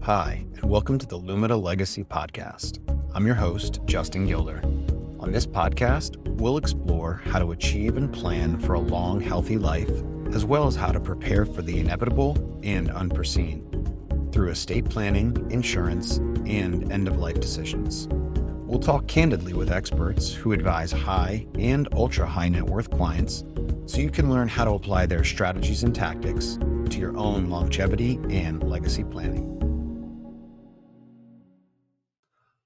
Hi, and welcome to the Lumina Legacy Podcast. I'm your host, Justin Gilder. On this podcast, we'll explore how to achieve and plan for a long, healthy life, as well as how to prepare for the inevitable and unforeseen through estate planning, insurance, and end-of-life decisions. We'll talk candidly with experts who advise high and ultra-high net worth clients so you can learn how to apply their strategies and tactics to your own longevity and legacy planning.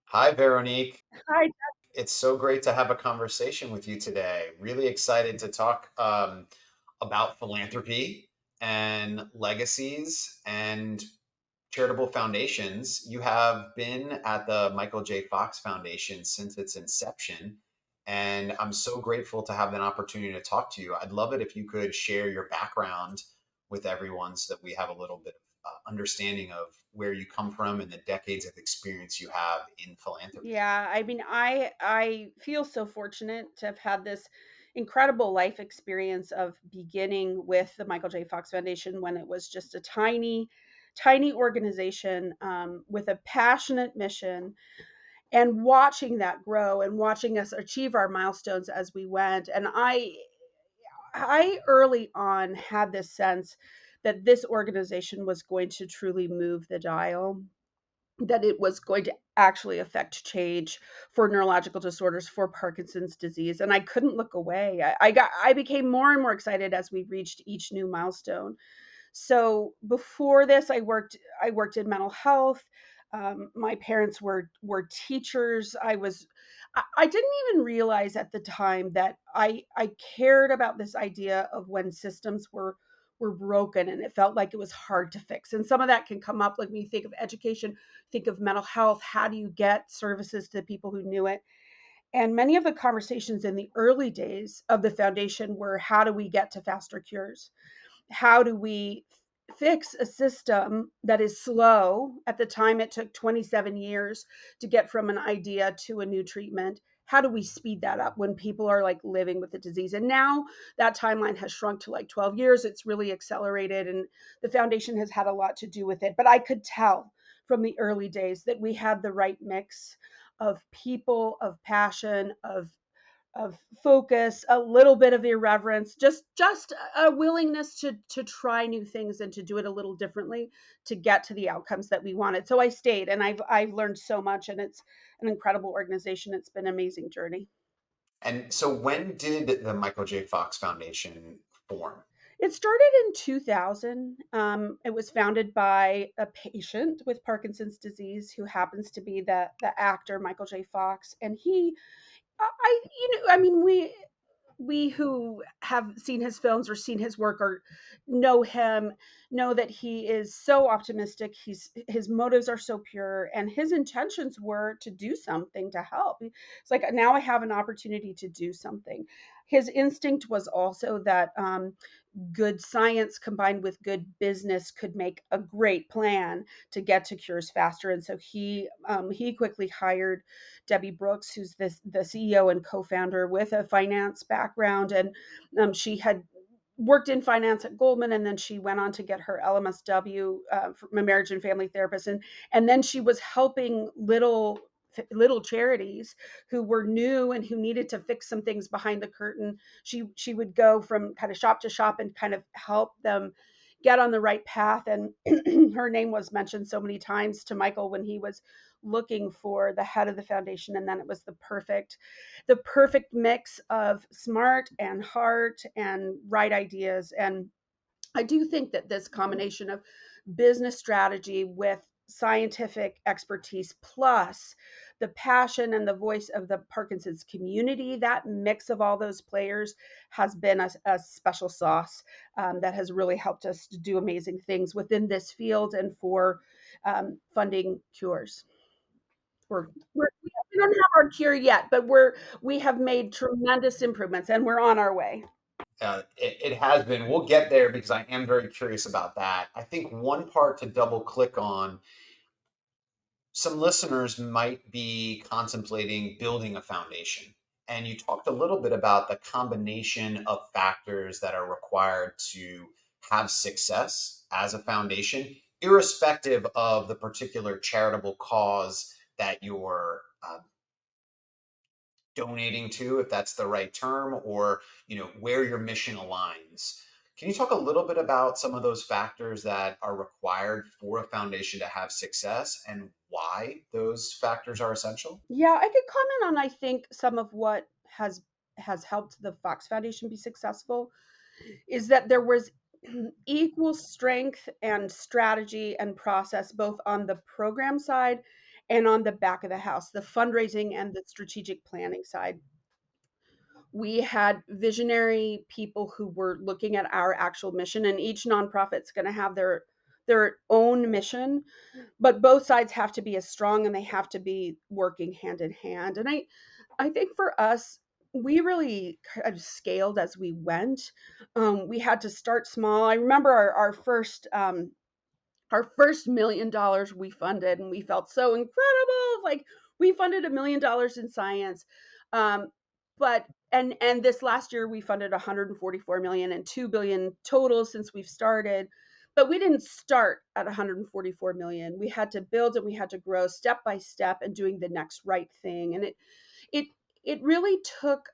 Hi, Veronique. Hi. It's so great to have a conversation with you today. Really excited to talk about philanthropy and legacies and charitable foundations. You have been at the Michael J. Fox Foundation since its inception, and I'm so grateful to have an opportunity to talk to you. I'd love it if you could share your background with everyone so that we have a little bit of understanding of where you come from and the decades of experience you have in philanthropy. Yeah, I feel so fortunate to have had this incredible life experience of beginning with the Michael J. Fox Foundation when it was just a tiny organization with a passionate mission, and watching that grow and watching us achieve our milestones as we went. And I early on had this sense that this organization was going to truly move the dial, that it was going to actually affect change for neurological disorders, for Parkinson's disease, and I couldn't look away. I became more and more excited as we reached each new milestone. So before this, I worked in mental health. My parents were teachers. I didn't even realize at the time that I cared about this idea of when systems were broken and it felt like it was hard to fix. And some of that can come up like when you think of education, think of mental health. How do you get services to the people who knew it? And many of the conversations in the early days of the foundation were, how do we get to faster cures? How do we fix a system that is slow? At the time, it took 27 years to get from an idea to a new treatment. How do we speed that up when people are like living with the disease? And now that timeline has shrunk to like 12 years. It's really accelerated, and the foundation has had a lot to do with it. But I could tell from the early days that we had the right mix of people, of passion, of focus, a little bit of irreverence, just a willingness to try new things and to do it a little differently to get to the outcomes that we wanted. So I stayed, and I've learned so much, and it's an incredible organization. It's been an amazing journey. And so, when did the Michael J. Fox Foundation form? It started in 2000. It was founded by a patient with Parkinson's disease who happens to be the actor Michael J. Fox, and I mean, we who have seen his films or seen his work or know him know that he is so optimistic. His motives are so pure, and his intentions were to do something to help. It's like, now I have an opportunity to do something. His instinct was also that good science combined with good business could make a great plan to get to cures faster. And so he quickly hired Debbie Brooks, who's the CEO and co-founder with a finance background, and she had worked in finance at Goldman, and then she went on to get her LMSW from a marriage and family therapist, and then she was helping little charities who were new and who needed to fix some things behind the curtain. She would go from kind of shop to shop and kind of help them get on the right path. And her name was mentioned so many times to Michael when he was looking for the head of the foundation. And then it was the perfect mix of smart and heart and right ideas. And I do think that this combination of business strategy with scientific expertise plus the passion and the voice of the Parkinson's community, that mix of all those players has been a special sauce that has really helped us to do amazing things within this field and for funding cures. We don't have our cure yet, but we have made tremendous improvements and we're on our way. It has been. We'll get there because I am very curious about that. I think one part to double click on, some listeners might be contemplating building a foundation. And you talked a little bit about the combination of factors that are required to have success as a foundation. irrespective of the particular charitable cause that you're donating to, if that's the right term, or where your mission aligns. Can you talk a little bit about some of those factors that are required for a foundation to have success and why those factors are essential? Yeah, I could comment on, I think, some of what has helped the Fox Foundation be successful is that there was equal strength and strategy and process both on the program side and on the back of the house, the fundraising and the strategic planning side. We had visionary people who were looking at our actual mission, and each nonprofit's going to have their own mission, but both sides have to be as strong and they have to be working hand in hand. And I think for us, we really kind of scaled as we went. We had to start small. I remember our first $1 million we funded, and we felt so incredible. Like, we funded $1 million in science. But and this last year we funded 144 million and 2 billion total since we've started. But we didn't start at 144 million. We had to build and we had to grow step by step and doing the next right thing. And it it really took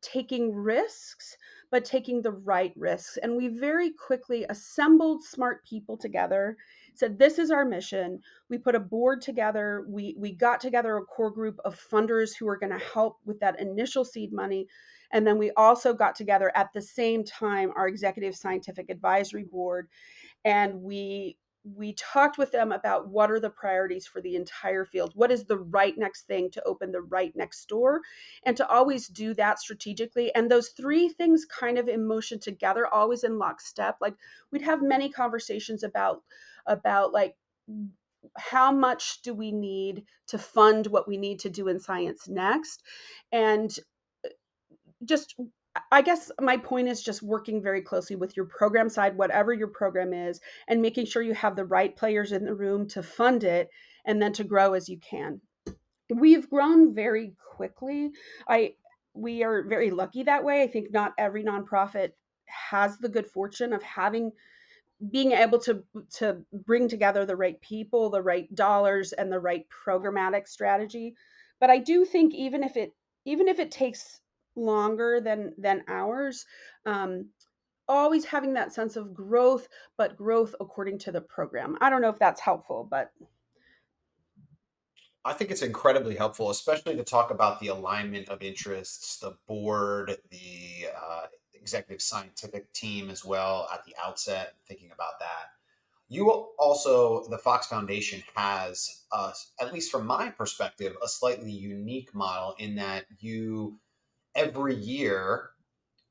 taking risks, but taking the right risks. And we very quickly assembled smart people together, said, this is our mission. We put a board together. We got together a core group of funders who were going to help with that initial seed money. And then we also got together at the same time our executive scientific advisory board, and we talked with them about what are the priorities for the entire field, what is the right next thing to open the right next door, and to always do that strategically. And those three things kind of in motion together, always in lockstep. Like, we'd have many conversations about like, how much do we need to fund what we need to do in science next. And just, I guess my point is just working very closely with your program side, whatever your program is, and making sure you have the right players in the room to fund it and then to grow as you can. We've grown very quickly. I We are very lucky that way. I think not every nonprofit has the good fortune of having being able to bring together the right people, the right dollars, and the right programmatic strategy. But I do think even if it takes longer than ours, um, always having that sense of growth, but growth according to the program. I don't know if that's helpful, but I think it's incredibly helpful, especially to talk about the alignment of interests, the board, the executive scientific team as well at the outset, thinking about that. You also, the Fox Foundation has, at least from my perspective, a slightly unique model in that you every year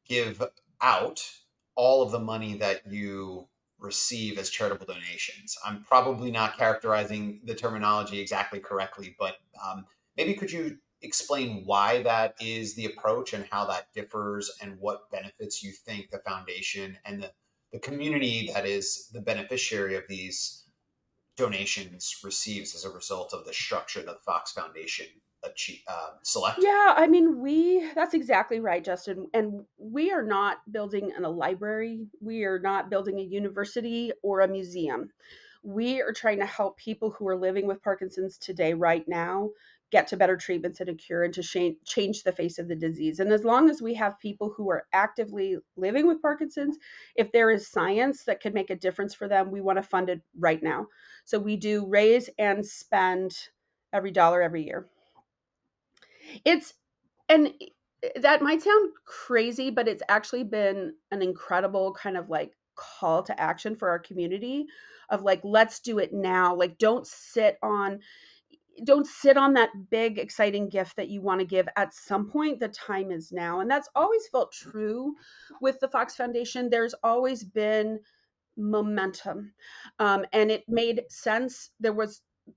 give out all of the money that you receive as charitable donations. I'm probably not characterizing the terminology exactly correctly, but maybe could you explain why that is the approach and how that differs and what benefits you think the foundation and the community that is the beneficiary of these donations receives as a result of the structure that the Fox Foundation selected? yeah, I mean, we that's exactly right, Justin. And we are not building a library. We are not building a university or a museum. We are trying to help people who are living with Parkinson's today, right now, get to better treatments and a cure, and to change the face of the disease. And as long as we have people who are actively living with Parkinson's, if there is science that could make a difference for them, we want to fund it right now. So we do raise and spend every dollar every year. It's and that might sound crazy, but it's actually been an incredible kind of like call to action for our community of like, let's do it now. Like, don't sit on that big exciting gift that you want to give at some point. The time is now. And that's always felt true with the Fox Foundation. There's always been momentum. And it made sense.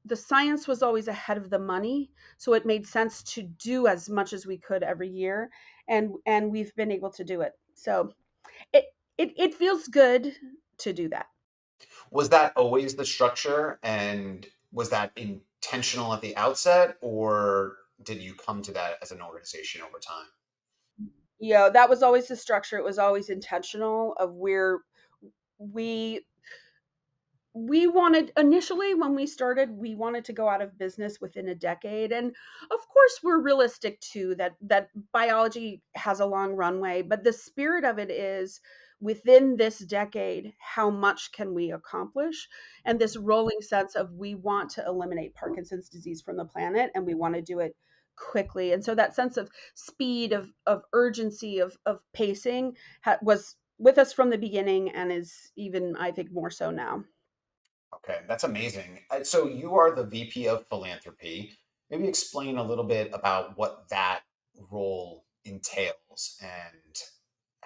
The science was always ahead of the money, so it made sense to do as much as we could every year, and we've been able to do it. So it it feels good to do that. Was that always the structure, and was that intentional at the outset, or did you come to that as an organization over time? That was always the structure. It was always intentional of where we we wanted initially when we started, we wanted to go out of business within a decade. And of course we're realistic too that biology has a long runway, but the spirit of it is within this decade, how much can we accomplish? And this rolling sense of we want to eliminate Parkinson's disease from the planet, and we want to do it quickly. And so that sense of speed, of urgency, of pacing was with us from the beginning, and is even, I think, more so now. Okay, that's amazing. So you are the VP of philanthropy. Maybe explain a little bit about what that role entails and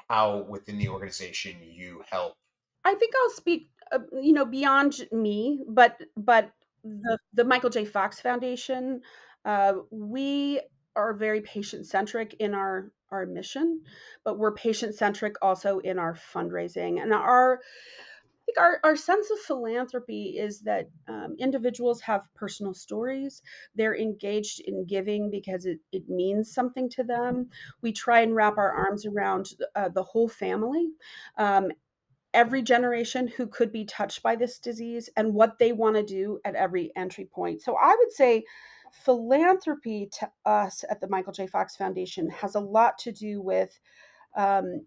how within the organization you help. I think I'll speak, beyond me, but the Michael J. Fox Foundation, we are very patient centric in our mission, but we're patient centric also in our fundraising. And I think our sense of philanthropy is that individuals have personal stories. They're engaged in giving because it means something to them. We try and wrap our arms around the whole family, um, every generation who could be touched by this disease, and what they want to do at every entry point. So I would say philanthropy to us at the Michael J. Fox Foundation has a lot to do with um,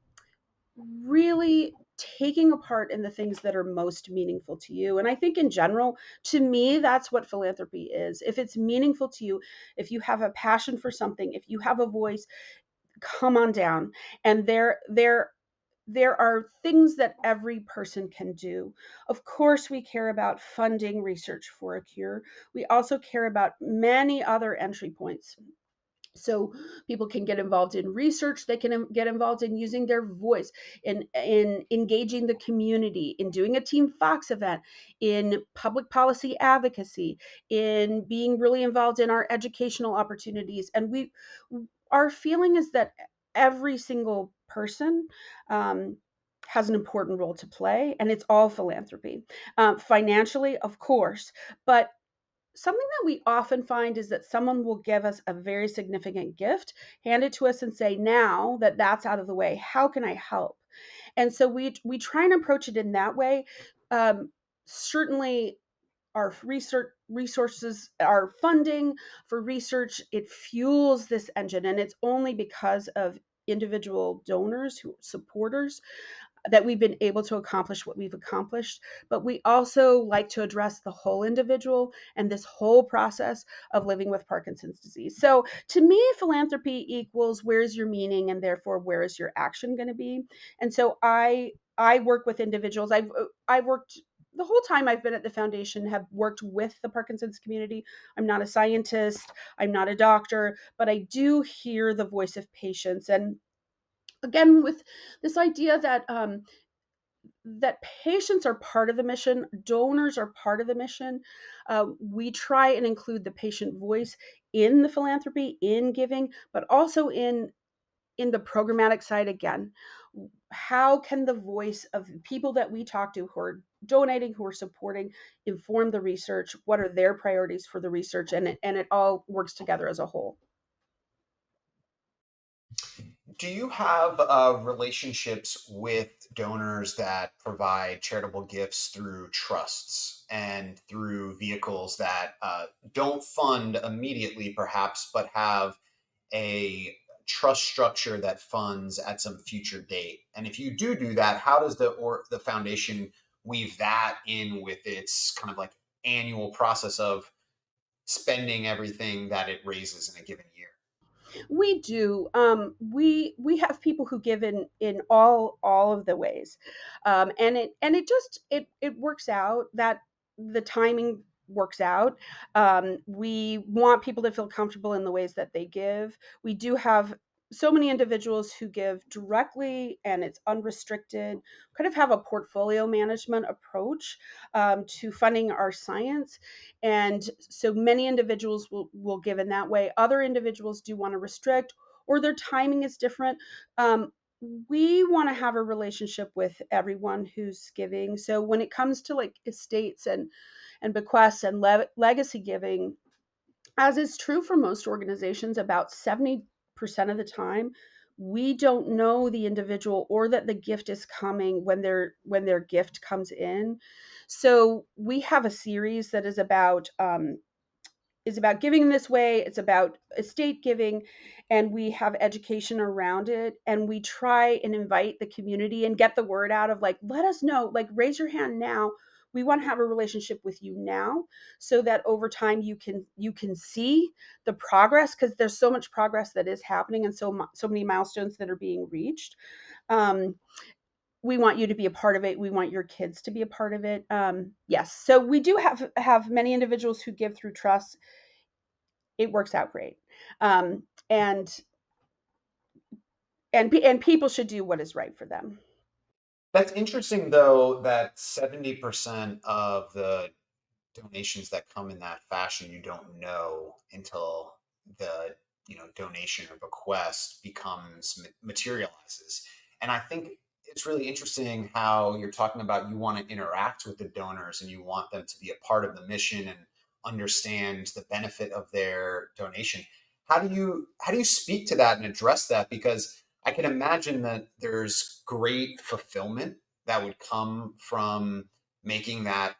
really taking a part in the things that are most meaningful to you. And I think in general, to me, that's what philanthropy is. If it's meaningful to you, if you have a passion for something, if you have a voice, come on down. And there are things that every person can do. Of course, we care about funding research for a cure. We also care about many other entry points. So people can get involved in research, they can get involved in using their voice, in engaging the community, in doing a Team Fox event, in public policy advocacy, in being really involved in our educational opportunities. And we our feeling is that every single person um, has an important role to play, and it's all philanthropy. Financially, of course, but something that we often find is that someone will give us a very significant gift, hand it to us, and say, now that that's out of the way, how can I help? And so we try and approach it in that way. Certainly our research resources, our funding for research, it fuels this engine, and it's only because of individual donors who supporters that we've been able to accomplish what we've accomplished. But we also like to address the whole individual and this whole process of living with Parkinson's disease. So to me, philanthropy equals where's your meaning, and therefore where is your action going to be. And so I work with individuals. I've worked the whole time I've been at the foundation, have worked with the Parkinson's community. I'm not a scientist, I'm not a doctor, but I do hear the voice of patients. And again, with this idea that patients are part of the mission, donors are part of the mission. We try and include the patient voice in the philanthropy, in giving, but also in the programmatic side. Again, how can the voice of people that we talk to who are donating, who are supporting, inform the research? What are their priorities for the research? And it all works together as a whole. Do you have relationships with donors that provide charitable gifts through trusts and through vehicles that don't fund immediately, perhaps, but have a trust structure that funds at some future date? And if you do that, how does the foundation weave that in with its kind of like annual process of spending everything that it raises in a given year? We do. We have people who give in all of the ways, and it just it works out that the timing works out. We want people to feel comfortable in the ways that they give. We do have so many individuals who give directly, and it's unrestricted. Kind of have a portfolio management approach to funding our science, and so many individuals will give in that way. Other individuals do want to restrict, or their timing is different. We want to have a relationship with everyone who's giving. So when it comes to like estates and bequests and legacy giving, as is true for most organizations, about 70% of the time we don't know the individual or that the gift is coming when their gift comes in. So we have a series that is about giving this way. It's about estate giving, and we have education around it. And we try and invite the community and get the word out of like, let us know, like, raise your hand now. We want to have a relationship with you now, so that over time you can see the progress, because there's so much progress that is happening, and so many milestones that are being reached. Um, we want you to be a part of it. We want your kids to be a part of it. Yes, so we do have many individuals who give through trust. It works out great. Um, and and people should do what is right for them. That's interesting, though, that 70% of the donations that come in that fashion you don't know until the donation or bequest becomes materializes. And I think it's really interesting how you're talking about you want to interact with the donors and you want them to be a part of the mission and understand the benefit of their donation. How do you speak to that and address that? Because I can imagine that there's great fulfillment that would come from making that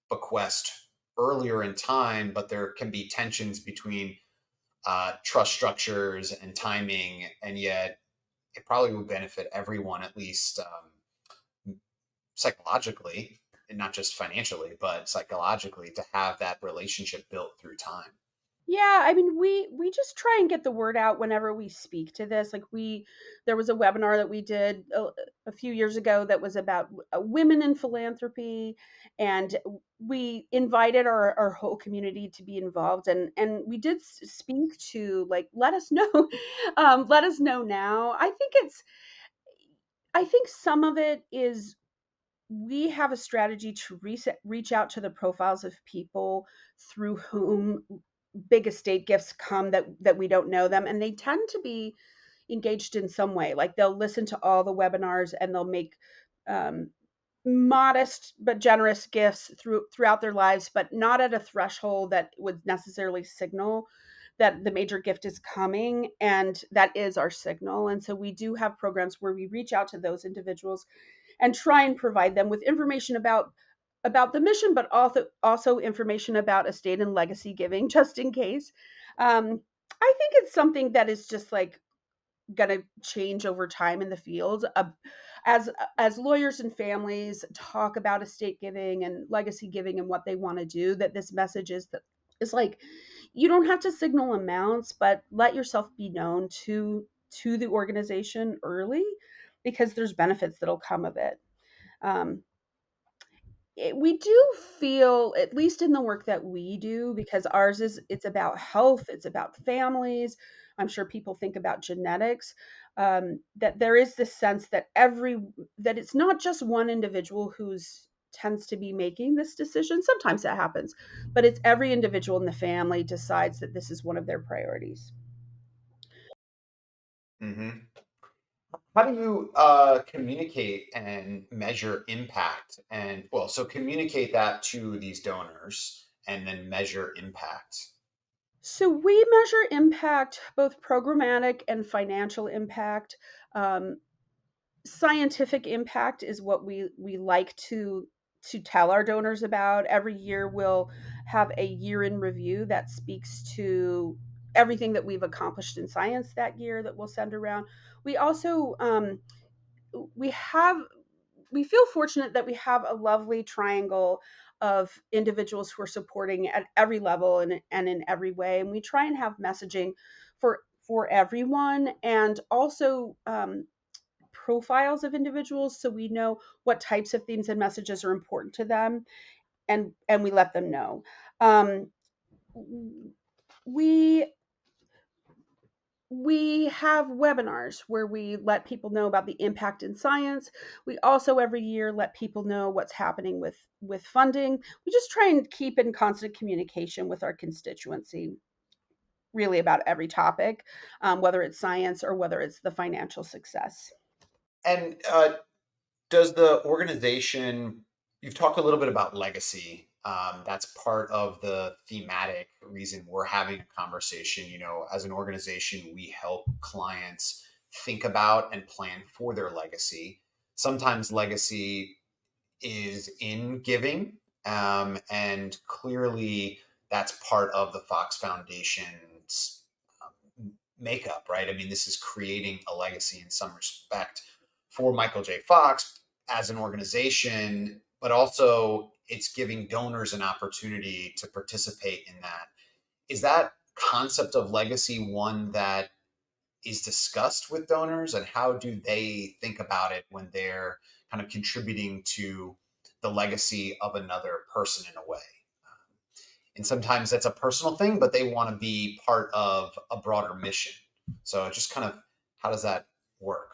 bequest earlier in time, but there can be tensions between trust structures and timing, and yet it probably would benefit everyone, at least psychologically, and not just financially, but psychologically, to have that relationship built through time. Yeah, I mean, we just try and get the word out whenever we speak to this. Like, we there was a webinar that we did a few years ago that was about women in philanthropy, and we invited our whole community to be involved, and we did speak to, like, let us know, let us know now. I think some of it is we have a strategy to reach out to the profiles of people through whom big estate gifts come, that we don't know them, and they tend to be engaged in some way. Like, they'll listen to all the webinars and they'll make um, modest but generous gifts throughout their lives, but not at a threshold that would necessarily signal that the major gift is coming, and that is our signal. And so we do have programs where we reach out to those individuals and try and provide them with information about the mission, but also information about estate and legacy giving, just in case. I think it's something that is just like going to change over time in the field. As as lawyers and families talk about estate giving and legacy giving and what they want to do, that this message is like, you don't have to signal amounts, but let yourself be known to the organization early, because there's benefits that'll come of it. Um, we do feel, at least in the work that we do, because ours is, it's about health, it's about families. I'm sure people think about genetics. That there is this sense that that it's not just one individual who's tends to be making this decision. Sometimes that happens, but it's every individual in the family decides that this is one of their priorities. Hmm. How do you communicate and measure impact? And well, so communicate that to these donors and then measure impact. So we measure impact, both programmatic and financial impact. Um, Scientific impact is what we like to tell our donors about. Every year we'll have a year in review that speaks to everything that we've accomplished in science that year, that we'll send around. We also we have we feel fortunate that we have a lovely triangle of individuals who are supporting at every level and in every way, and we try and have messaging for everyone, and also profiles of individuals, so we know what types of themes and messages are important to them, and we let them know. um, we we have webinars where we let people know about the impact in science. We also every year let people know what's happening with funding. We just try and keep in constant communication with our constituency, really, about every topic, whether it's science or whether it's the financial success. And does the organization, you've talked a little bit about legacy. That's part of the thematic reason we're having a conversation. As an organization, we help clients think about and plan for their legacy. Sometimes legacy is in giving, and clearly that's part of the Fox Foundation's makeup, right? I mean, this is creating a legacy in some respect for Michael J. Fox as an organization, but also it's giving donors an opportunity to participate in that. Is that concept of legacy one that is discussed with donors, and how do they think about it when they're kind of contributing to the legacy of another person in a way? And sometimes that's a personal thing, but they want to be part of a broader mission. So just kind of, how does that work?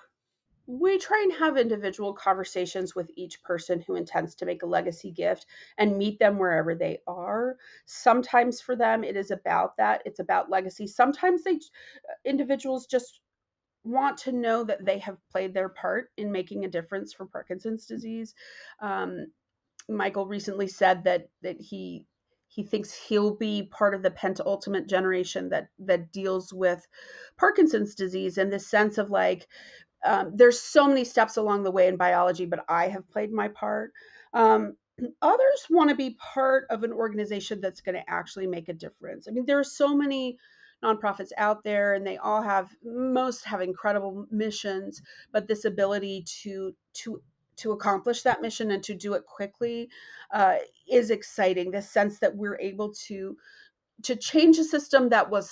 We try and have individual conversations with each person who intends to make a legacy gift and meet them wherever they are. Sometimes for them, it is about that. It's about legacy. Sometimes individuals just want to know that they have played their part in making a difference for Parkinson's disease. Michael recently said that he thinks he'll be part of the penultimate generation that deals with Parkinson's disease, and this sense of like, there's so many steps along the way in biology, but I have played my part. Um, Others want to be part of an organization that's going to actually make a difference. I mean, there are so many nonprofits out there, and most have incredible missions, but this ability to accomplish that mission and to do it quickly uh, is exciting. This sense that we're able to change a system that was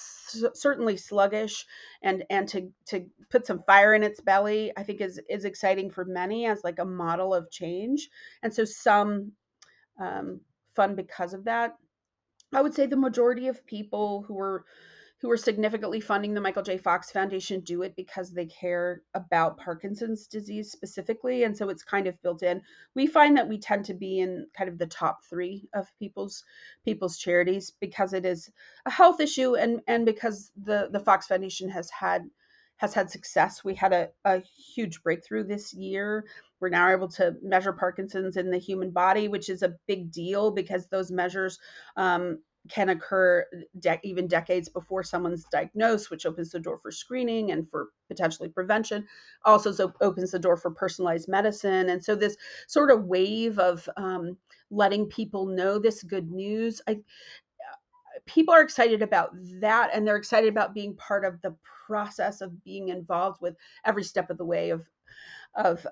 certainly sluggish, and to put some fire in its belly, I think is exciting for many as like a model of change. And so some um, fun because of that. I would say the majority of people who are significantly funding the Michael J. Fox Foundation do it because they care about Parkinson's disease specifically, and so it's kind of built in. We find that we tend to be in kind of the top 3 of people's charities because it is a health issue, and because the Fox Foundation has had success. We had a huge breakthrough this year. We're now able to measure Parkinson's in the human body, which is a big deal because those measures can occur even decades before someone's diagnosed, which opens the door for screening and for potentially prevention. Also opens the door for personalized medicine. And so this sort of wave of letting people know this good news, people are excited about that, and they're excited about being part of the process of being involved with every step of the way of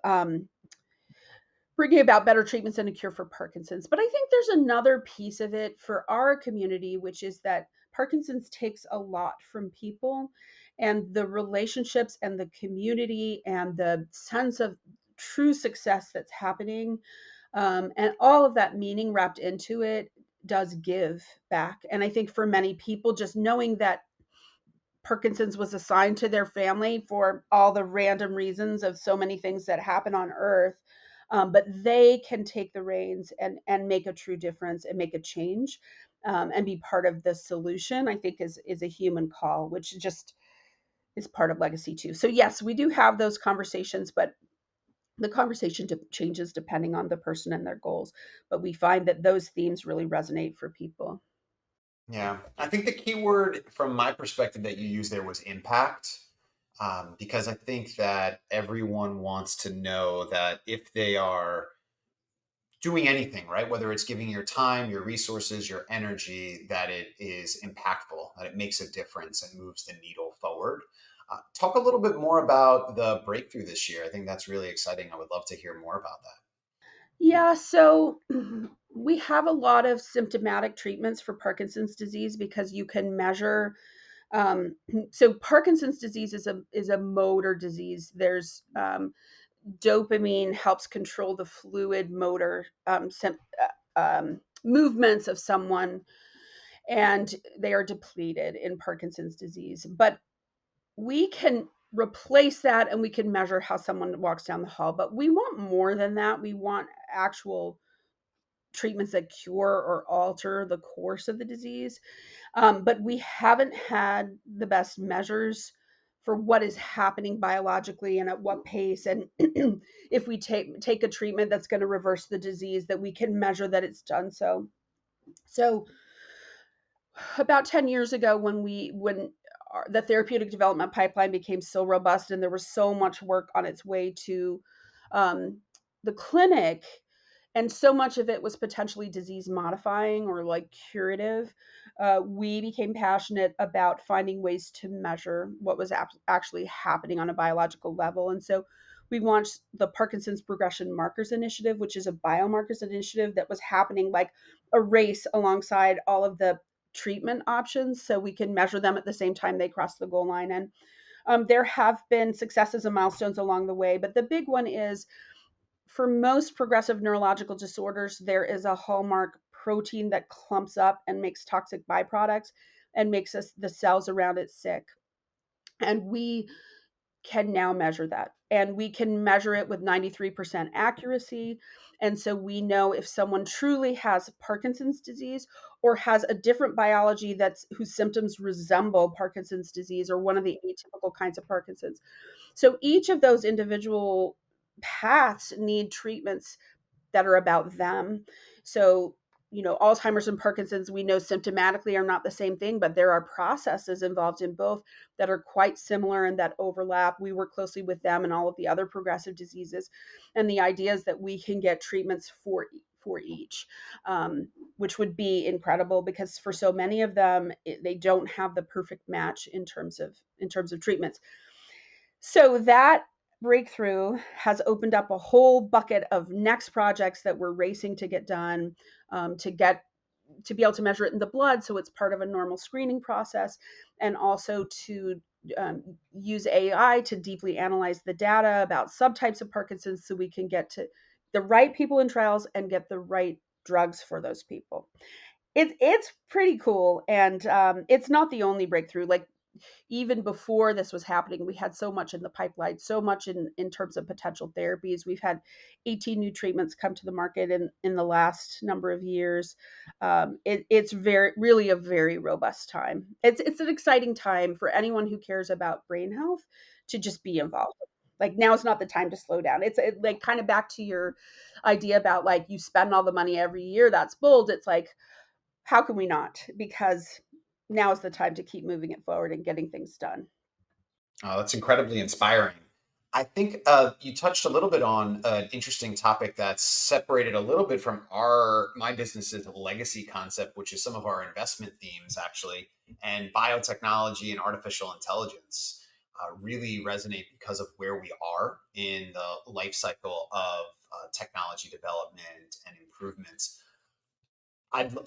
bringing about better treatments and a cure for Parkinson's. But I think there's another piece of it for our community, which is that Parkinson's takes a lot from people, and the relationships and the community and the sense of true success that's happening, and all of that meaning wrapped into it does give back. And I think for many people, just knowing that Parkinson's was assigned to their family for all the random reasons of so many things that happen on Earth. But they can take the reins and make a true difference and make a change, and be part of the solution. I think is a human call, which just is part of legacy too. So yes, we do have those conversations, but the conversation changes depending on the person and their goals. But we find that those themes really resonate for people. Yeah, I think the key word from my perspective that you used there was impact, because I think that everyone wants to know that if they are doing anything, right, whether it's giving your time, your resources, your energy, that it is impactful, that it makes a difference and moves the needle forward. Talk a little bit more about the breakthrough this year. I think that's really exciting. I would love to hear more about that. Yeah, so we have a lot of symptomatic treatments for Parkinson's disease because you can measure. Um, so Parkinson's disease is a motor disease. There's dopamine helps control the fluid motor movements of someone, and they are depleted in Parkinson's disease. But we can replace that, and we can measure how someone walks down the hall. But we want more than that. We want actual treatments that cure or alter the course of the disease. But we haven't had the best measures for what is happening biologically and at what pace. And if we take a treatment that's going to reverse the disease, that we can measure that it's done so. So about 10 years ago, when the therapeutic development pipeline became so robust and there was so much work on its way to um, the clinic, and so much of it was potentially disease modifying or like curative, we became passionate about finding ways to measure what was actually happening on a biological level. And so we launched the Parkinson's Progression Markers Initiative, which is a biomarkers initiative that was happening like a race alongside all of the treatment options so we can measure them at the same time they cross the goal line. And there have been successes and milestones along the way, but the big one is for most progressive neurological disorders, there is a hallmark protein that clumps up and makes toxic byproducts and makes us the cells around it sick. And we can now measure that. And we can measure it with 93% accuracy. And so we know if someone truly has Parkinson's disease or has a different biology that's whose symptoms resemble Parkinson's disease or one of the atypical kinds of Parkinson's. So each of those individual paths need treatments that are about them. So, Alzheimer's and Parkinson's, we know symptomatically are not the same thing, but there are processes involved in both that are quite similar and that overlap. We work closely with them and all of the other progressive diseases. And the idea is that we can get treatments for each, which would be incredible because for so many of them, they don't have the perfect match in terms of treatments. So that breakthrough has opened up a whole bucket of next projects that we're racing to get done, to be able to measure it in the blood, so it's part of a normal screening process, and also to use AI to deeply analyze the data about subtypes of Parkinson's, so we can get to the right people in trials and get the right drugs for those people. It's pretty cool, and it's not the only breakthrough. Like even before this was happening, we had so much in the pipeline, so much in terms of potential therapies. We've had 18 new treatments come to the market in the last number of years. It's really a very robust time. It's an exciting time for anyone who cares about brain health to just be involved. Like now is not the time to slow down. Like kind of back to your idea about like you spend all the money every year. That's bold. It's like how can we not? Because now is the time to keep moving it forward and getting things done. Oh, that's incredibly inspiring. I think you touched a little bit on an interesting topic that's separated a little bit from my business's legacy concept, which is some of our investment themes actually, and biotechnology and artificial intelligence really resonate because of where we are in the life cycle of technology development and improvements.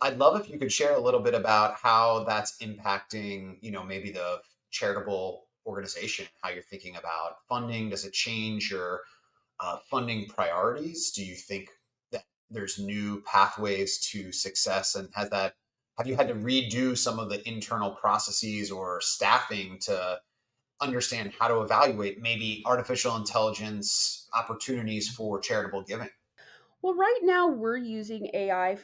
I'd love if you could share a little bit about how that's impacting, maybe the charitable organization, how you're thinking about funding. Does it change your funding priorities? Do you think that there's new pathways to success, and have you had to redo some of the internal processes or staffing to understand how to evaluate maybe artificial intelligence opportunities for charitable giving? Well, right now we're using AI,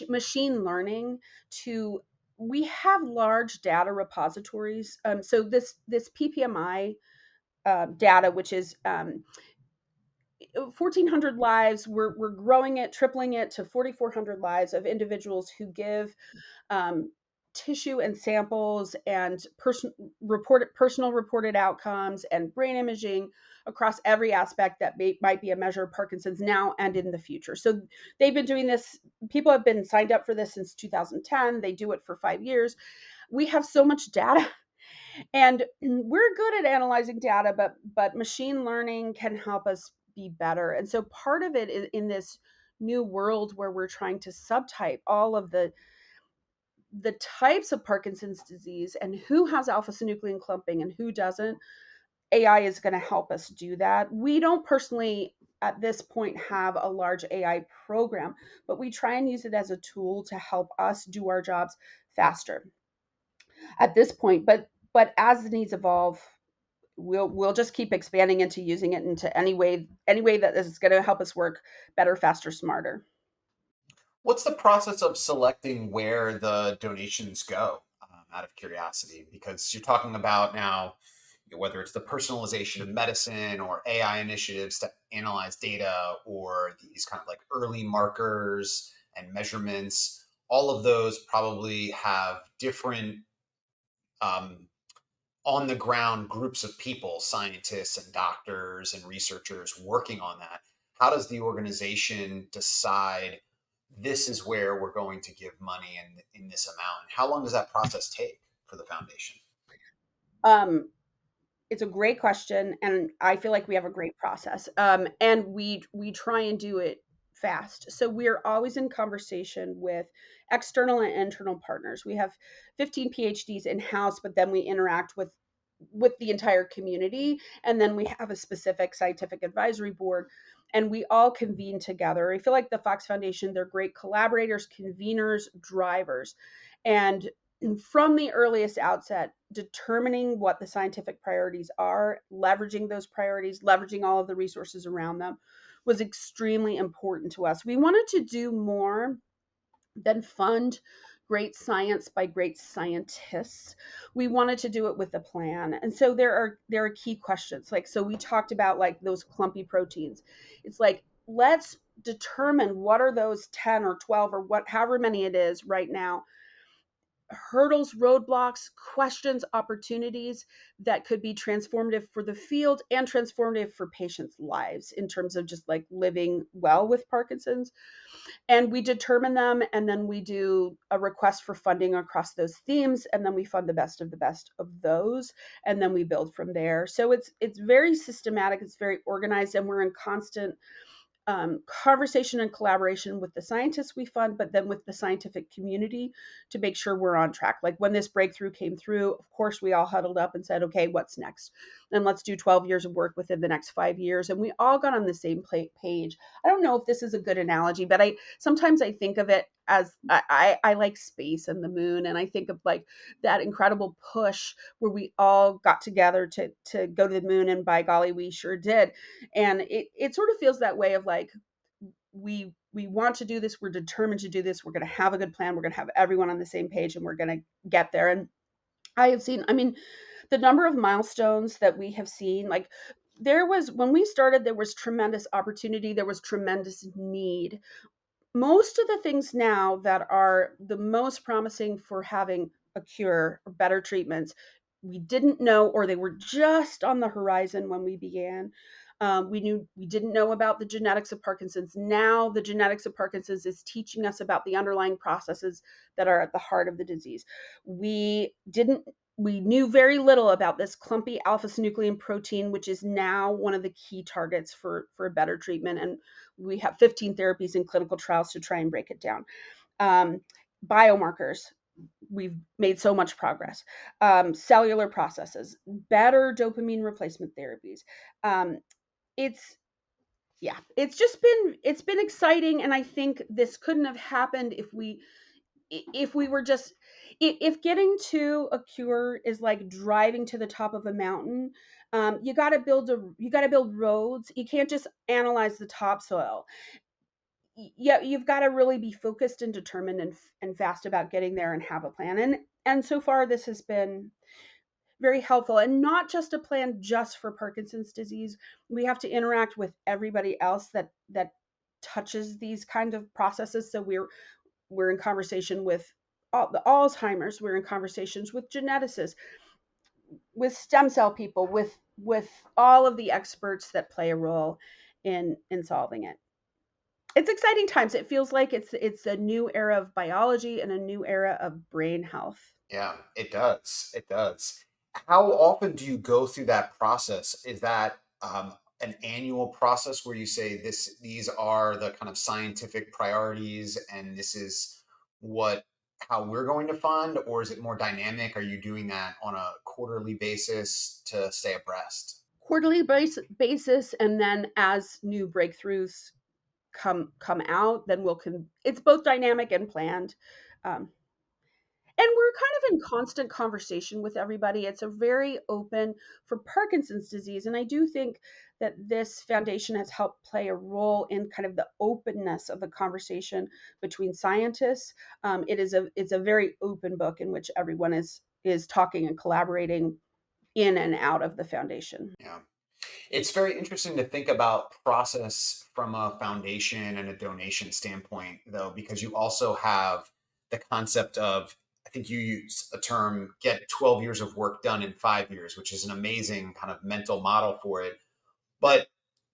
machine learning to. We have large data repositories. So this PPMI data, which is 1,400 lives, we're growing it, tripling it to 4,400 lives of individuals who give um, tissue and samples and personal reported outcomes and brain imaging across every aspect that might be a measure of Parkinson's now and in the future. So they've been doing this. People have been signed up for this since 2010. They do it for 5 years. We have so much data, and we're good at analyzing data, but machine learning can help us be better. And so part of it is in this new world where we're trying to subtype all of the types of Parkinson's disease and who has alpha synuclein clumping and who doesn't. AI is going to help us do that. We don't personally at this point have a large AI program, but we try and use it as a tool to help us do our jobs faster at this point. But as the needs evolve, we'll just keep expanding into using it into any way that is going to help us work better, faster, smarter. What's the process of selecting where the donations go, out of curiosity? Because you're talking about now, whether it's the personalization of medicine or AI initiatives to analyze data or these kind of like early markers and measurements, all of those probably have different um, on the ground groups of people, scientists and doctors and researchers working on that. How does the organization decide this is where we're going to give money in this amount? How long does that process take for the foundation? Um, it's a great question, and I feel like we have a great process. And we try and do it fast. So we're always in conversation with external and internal partners. We have 15 PhDs in house, but then we interact with the entire community, and then we have a specific scientific advisory board, and we all convene together. I feel like the Fox Foundation, they're great collaborators, conveners, drivers, and from the earliest outset, determining what the scientific priorities are, leveraging those priorities, leveraging all of the resources around them was extremely important to us. We wanted to do more than fund great science by great scientists. We wanted to do it with a plan. And so there are key questions. Like, so we talked about like those clumpy proteins. It's like, let's determine what are those 10 or 12 or what however many it is right now, hurdles, roadblocks, questions, opportunities that could be transformative for the field and transformative for patients' lives in terms of just like living well with Parkinson's. And we determine them, and then we do a request for funding across those themes, and then we fund the best of those, and then we build from there. So it's very systematic, it's very organized, and we're in constant conversation and collaboration with the scientists we fund, but then with the scientific community to make sure we're on track. Like when this breakthrough came through, of course, we all huddled up and said, okay, what's next? And let's do 12 years of work within the next 5 years. And we all got on the same page. I don't know if this is a good analogy, but I sometimes I think of it as I like space and the moon. And I think of like that incredible push where we all got together to go to the moon. And by golly, we sure did. And it sort of feels that way of like, we want to do this, we're determined to do this, we're going to have a good plan, we're going to have everyone on the same page, and we're going to get there. And I have seen, I mean, the number of milestones that we have seen, like there was when we started, there was tremendous opportunity, there was tremendous need. Most of the things now that are the most promising for having a cure or better treatments, we didn't know, or they were just on the horizon when we began. We didn't know about the genetics of Parkinson's. Now the genetics of Parkinson's is teaching us about the underlying processes that are at the heart of the disease. We didn't we knew very little about this clumpy alpha synuclein protein, which is now one of the key targets for a better treatment. And we have 15 therapies in clinical trials to try and break it down. Um, Biomarkers, we've made so much progress. Cellular processes, better dopamine replacement therapies. Um, it's it's been exciting, and I think this couldn't have happened if we were just if getting to a cure is like driving to the top of a mountain. You got to you got to build roads. You can't just analyze the topsoil. Yeah, you've got to really be focused and determined and fast about getting there and have a plan. And so far this has been very helpful, and not just a plan just for Parkinson's disease. We have to interact with everybody else that touches these kind of processes. So we're in conversation with the Alzheimer's. We're in conversations with geneticists, with stem cell people, with all of the experts that play a role in solving it. It's exciting times. It feels like it's a new era of biology and a new era of brain health. Yeah, it does. It does. How often do you go through that process? Is that an annual process where you say these are the kind of scientific priorities and this is what how we're going to fund, or is it more dynamic? Are you doing that on a quarterly basis to stay abreast? Quarterly basis, and then as new breakthroughs come out, then it's both dynamic and planned. Um, and we're kind of in constant conversation with everybody. It's a very open for Parkinson's disease, and I do think that this foundation has helped play a role in kind of the openness of the conversation between scientists. It's a very open book in which everyone is talking and collaborating in and out of the foundation. Yeah. It's very interesting to think about process from a foundation and a donation standpoint, though, because you also have the concept of, I think you use a term, get 12 years of work done in 5 years, which is an amazing kind of mental model for it. But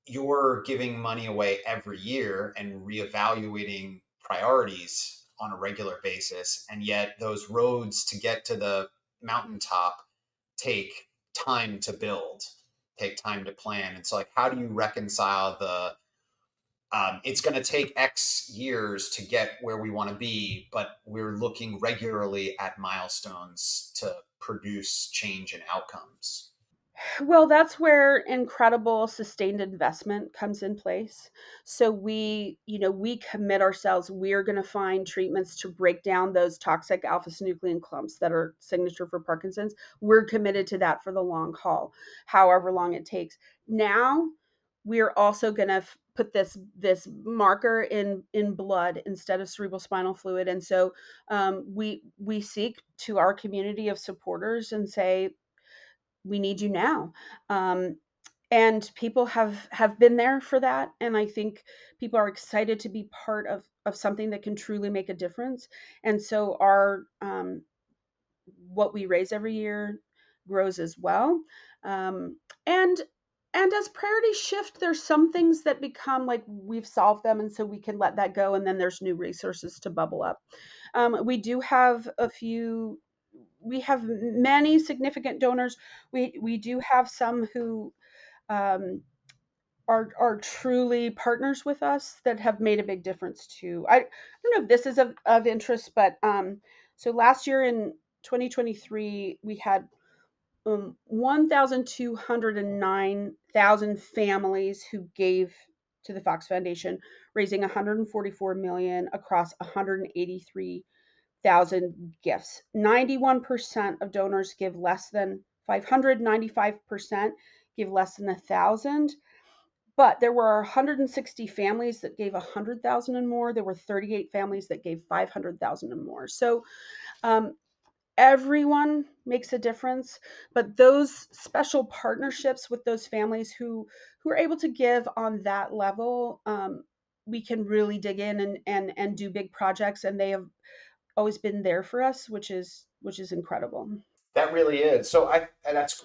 you're giving money away every year and reevaluating priorities on a regular basis. And yet those roads to get to the mountaintop take time to build, take time to plan. And so, like, how do you reconcile the it's going to take X years to get where we want to be, but we're looking regularly at milestones to produce change in outcomes? Well, that's where incredible sustained investment comes in place. So we commit ourselves. We're going to find treatments to break down those toxic alpha-synuclein clumps that are signature for Parkinson's. We're committed to that for the long haul, however long it takes. Now, we're also going to put this marker in blood instead of cerebral spinal fluid, and so we seek to our community of supporters and say, we need you now. Um, and people have been there for that, and I think people are excited to be part of something that can truly make a difference. And so our what we raise every year grows as well. um, and and as priorities shift, there's some things that become like we've solved them, and so we can let that go, and then there's new resources to bubble up. We do have a few We have many significant donors. We do have some who um, are truly partners with us that have made a big difference too. I don't know if this is of interest, but so last year in 2023, we had 1,209,000 families who gave to the Fox Foundation, raising 144 million across 183,000 gifts. 91% of donors give less than 500, 95% give less than 1,000. But there were 160 families that gave 100,000 and more. There were 38 families that gave 500,000 and more. So um, everyone makes a difference, but those special partnerships with those families who are able to give on that level, we can really dig in and do big projects, and they have always been there for us, which is incredible. That really is. So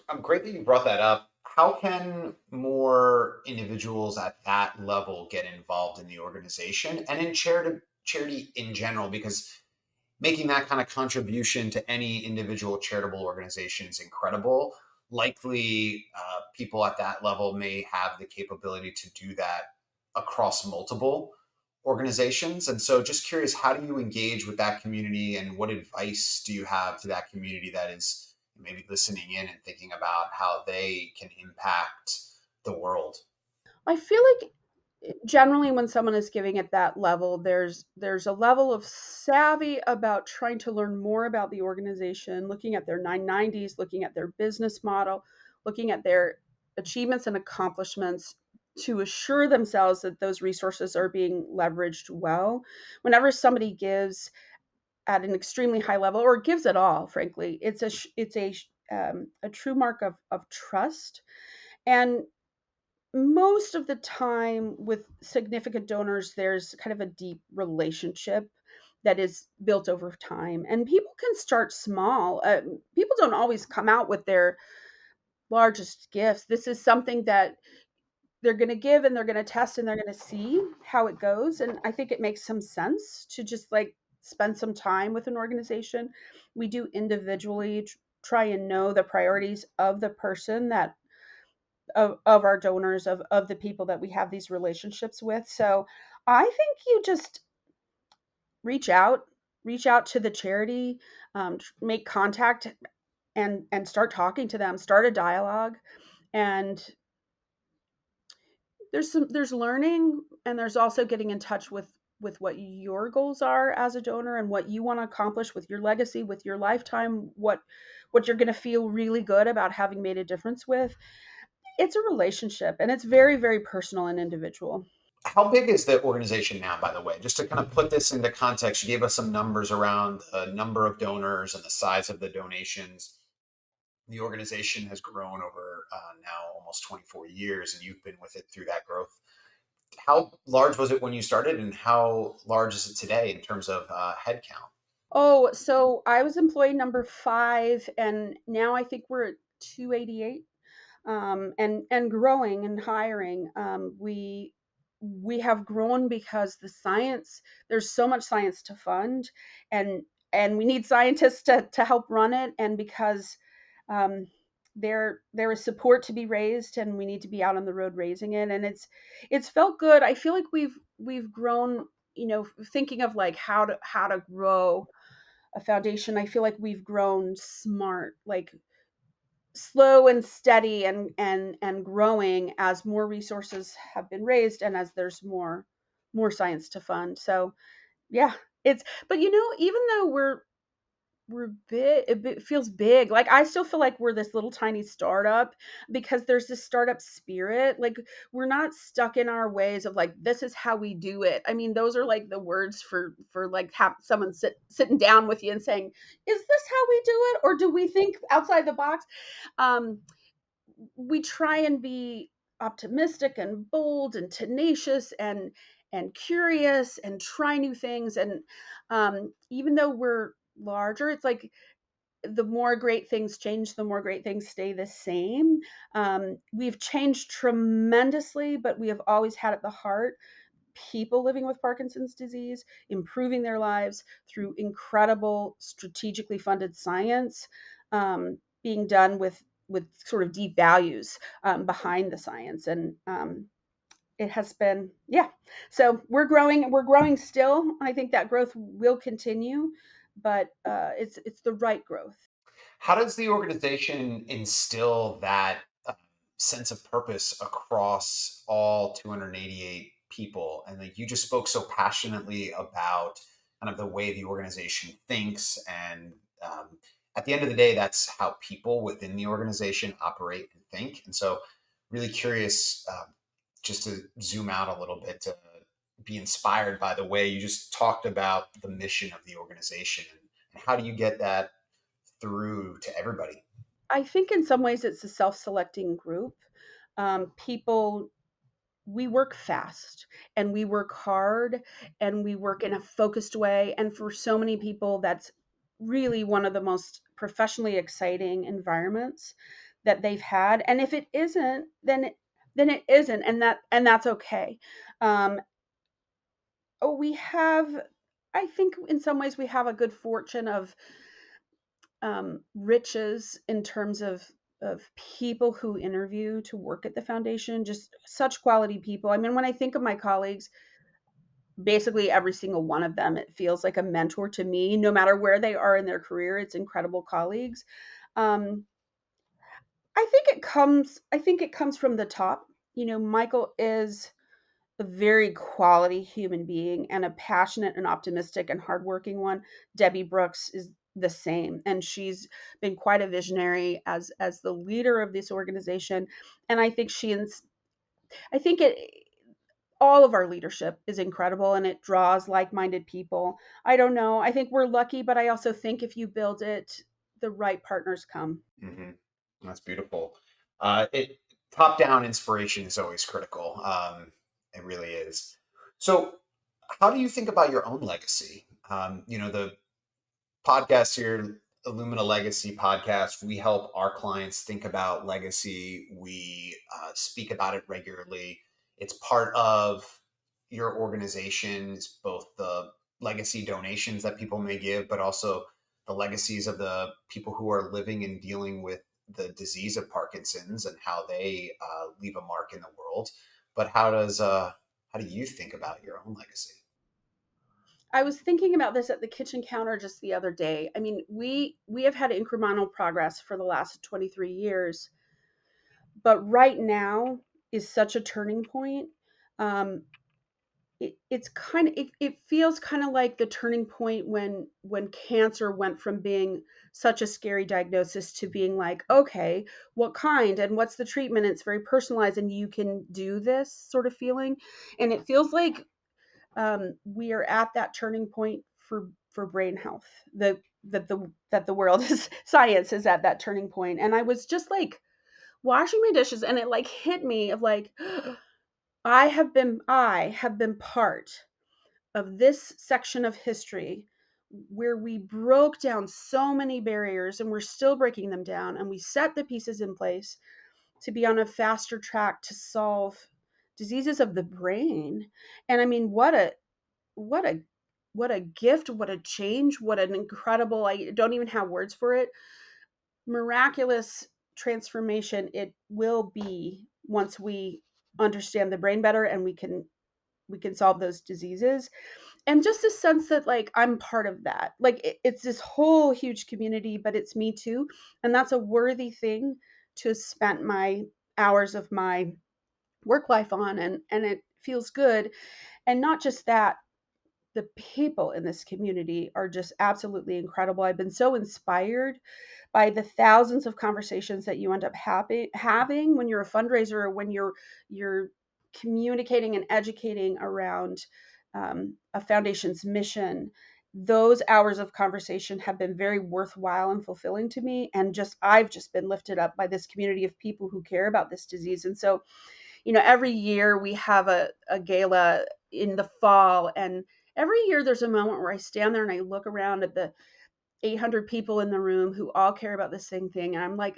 I'm great that you brought that up. How can more individuals at that level get involved in the organization and in charity in general? Because making that kind of contribution to any individual charitable organization is incredible. Likely, people at that level may have the capability to do that across multiple organizations. And so, just curious, how do you engage with that community, and what advice do you have to that community that is maybe listening in and thinking about how they can impact the world? I feel like generally when someone is giving at that level, there's a level of savvy about trying to learn more about the organization, looking at their 990s, looking at their business model, looking at their achievements and accomplishments to assure themselves that those resources are being leveraged well. Whenever somebody gives at an extremely high level, or gives at all, frankly, it's a true mark of trust. And most of the time with significant donors, there's kind of a deep relationship that is built over time, and people can start small. People don't always come out with their largest gifts. This is something that they're going to give, and they're going to test, and they're going to see how it goes. And I think it makes some sense to just like spend some time with an organization. We do individually try and know the priorities of the person, that of our donors, of the people that we have these relationships with. So I think you just reach out, reach out to the charity, make contact, and start talking to them, start a dialogue. And there's learning, and there's also getting in touch with what your goals are as a donor, and what you want to accomplish with your legacy, with your lifetime, what you're going to feel really good about having made a difference with. It's a relationship, and it's very, very personal and individual. How big is the organization now, by the way? Just to kind of put this into context, you gave us some numbers around the number of donors and the size of the donations. The organization has grown over now almost 24 years, and you've been with it through that growth. How large was it when you started, and how large is it today in terms of headcount? Oh, so I was employee number 5, and now I think we're at 288, and growing and hiring. We have grown because there's so much science to fund, and we need scientists to help run it, and because um, there is support to be raised, and we need to be out on the road raising it, and it's felt good. I feel like we've grown, thinking of like how to grow a foundation. I feel like we've grown smart, like slow and steady, and growing as more resources have been raised, and as there's more science to fund. So yeah, it's but even though we're big, it feels big. Like, I still feel like we're this little tiny startup, because there's this startup spirit. Like, we're not stuck in our ways of like, this is how we do it. I mean, those are like the words for like have someone sitting down with you and saying, is this how we do it, or do we think outside the box? um we try and be optimistic and bold and tenacious and curious, and try new things. And even though we're larger, it's like the more great things change, the more great things stay the same. We've changed tremendously, but we have always had at the heart people living with Parkinson's disease, improving their lives through incredible, strategically funded science, being done with sort of deep values behind the science. And it has been, yeah. So we're growing still. I think that growth will continue, but it's the right growth. How does the organization instill that sense of purpose across all 288 people? And like you just spoke so passionately about kind of the way the organization thinks. And at the end of the day, that's how people within the organization operate and think. And so, really curious, just to zoom out a little bit, to be inspired by the way you just talked about the mission of the organization, and how do you get that through to everybody? I think in some ways it's a self-selecting group. People We work fast, and we work hard, and we work in a focused way. And for so many people, that's really one of the most professionally exciting environments that they've had. And if it isn't, then it isn't, and that's okay. Um, we have, I think, in some ways, we have a good fortune of riches in terms of people who interview to work at the foundation, just such quality people. I mean, when I think of my colleagues, basically every single one of them, it feels like a mentor to me, no matter where they are in their career. It's incredible colleagues. um, I think it comes from the top. Michael is a very quality human being, and a passionate and optimistic and hardworking one. Debbie Brooks is the same, and she's been quite a visionary as the leader of this organization. And I think it all of our leadership is incredible, and it draws like-minded people. I don't know. I think we're lucky, but I also think if you build it, the right partners come. Hmm. That's beautiful. It Top down inspiration is always critical. It really is. So, how do you think about your own legacy? The podcast here, Illumina Legacy Podcast, we help our clients think about legacy. We speak about it regularly. It's part of your organization's both the legacy donations that people may give, but also the legacies of the people who are living and dealing with the disease of Parkinson's, and how they leave a mark in the world. But how do you think about your own legacy? I was thinking about this at the kitchen counter just the other day. I mean, we have had incremental progress for the last 23 years, but right now is such a turning point. Um, it feels kind of like the turning point when cancer went from being such a scary diagnosis to being like, okay, what kind, and what's the treatment? It's very personalized, and you can do this sort of feeling. And it feels like we are at that turning point for brain health. That the world is science is at that turning point. And I was just like washing my dishes, and it like hit me of like, I have been part of this section of history where we broke down so many barriers and we're still breaking them down, and we set the pieces in place to be on a faster track to solve diseases of the brain. And I mean, what a what a gift, what a change, what an incredible, I don't even have words for it, miraculous transformation it will be once we understand the brain better and we can solve those diseases. And just a sense that like I'm part of that. Like it's this whole huge community, but it's me too. And that's a worthy thing to spend my hours of my work life on, and it feels good. And not just that, the people in this community are just absolutely incredible. I've been so inspired by the thousands of conversations that you end up having when you're a fundraiser, or when you're communicating and educating around a foundation's mission. Those hours of conversation have been very worthwhile and fulfilling to me, and just I've just been lifted up by this community of people who care about this disease. And so, every year we have a gala in the fall, and every year there's a moment where I stand there and I look around at the 800 people in the room who all care about the same thing, and I'm like,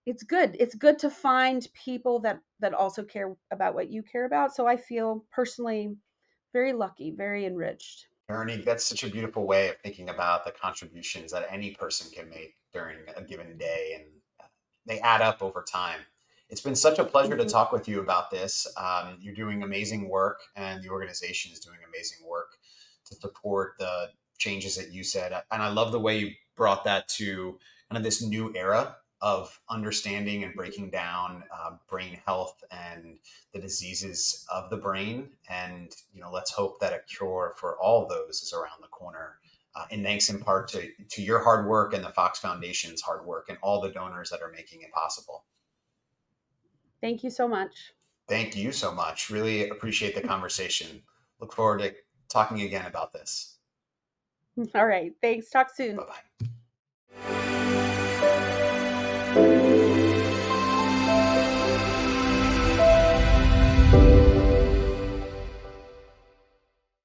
it's good. It's good to find people that also care about what you care about. So I feel personally very lucky, very enriched. Ernie, that's such a beautiful way of thinking about the contributions that any person can make during a given day, and they add up over time. It's been such a pleasure to Mhm. talk with you about this. You're doing amazing work, and the organization is doing amazing work to support the changes that you said. And I love the way you brought that to kind of this new era of understanding and breaking down brain health and the diseases of the brain. And, let's hope that a cure for all of those is around the corner. And thanks in part to your hard work and the Fox Foundation's hard work and all the donors that are making it possible. Thank you so much. Thank you so much. Really appreciate the conversation. Look forward to talking again about this. All right. Thanks. Talk soon. Bye-bye.